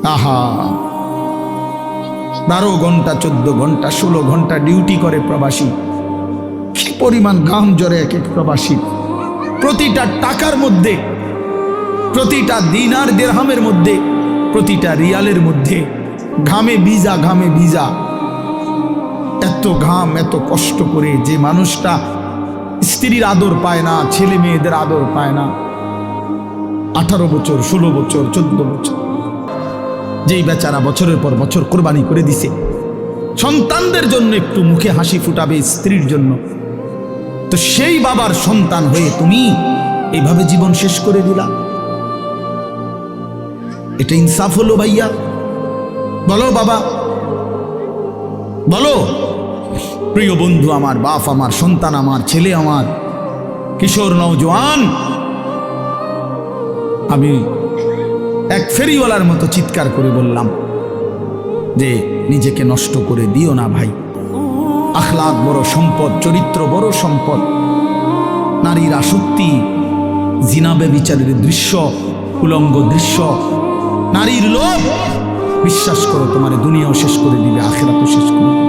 আহা, 12 ঘন্টা 14 ঘন্টা 16 ঘন্টা ডিউটি করে প্রবাসী। কি পরিমাণ ঘাম ঝরে এক এক প্রবাসী। প্রতিটা টাকার মধ্যে, প্রতিটা দিনার দিরহামের মধ্যে, প্রতিটা রিয়ালের মধ্যে ঘামে ভিজা, ঘামে ভিজা। এত ঘাম, এত কষ্ট করে যে মানুষটা স্ত্রীর আদর পায় না, ছেলে মেয়েদের আদর পায় না, 18 বছর 16 বছর 14 বছর, যেই বেচারা বছরের পর বছর কোরবানি করে দিছে সন্তানদের জন্য, একটু মুখে হাসি ফুটাবে স্ত্রীর জন্য, তো সেই বাবার সন্তান হয়ে তুমি এইভাবে জীবন শেষ করে দিলা। এটা ইনসাফ হলো ভাইয়া? বলো বাবা, বলো। প্রিয় বন্ধু আমার, বাপ আমার, সন্তান আমার, ছেলে আমার, কিশোর নওজোয়ান, আমি এক ফেরিওয়ালার মতো চিৎকার করে বললাম যে নিজেকে নষ্ট করে দিও না ভাই। আখলাক বড় সম্পদ, চরিত্র বড় সম্পদ। নারীর আসক্তি, জিনা ব্যভিচারের দৃশ্য, উলঙ্গ দৃশ্য, নারীর লোভ, বিশ্বাস করো তোমার দুনিয়াও শেষ করে দিবে, আখিরাতও শেষ করে দিবে।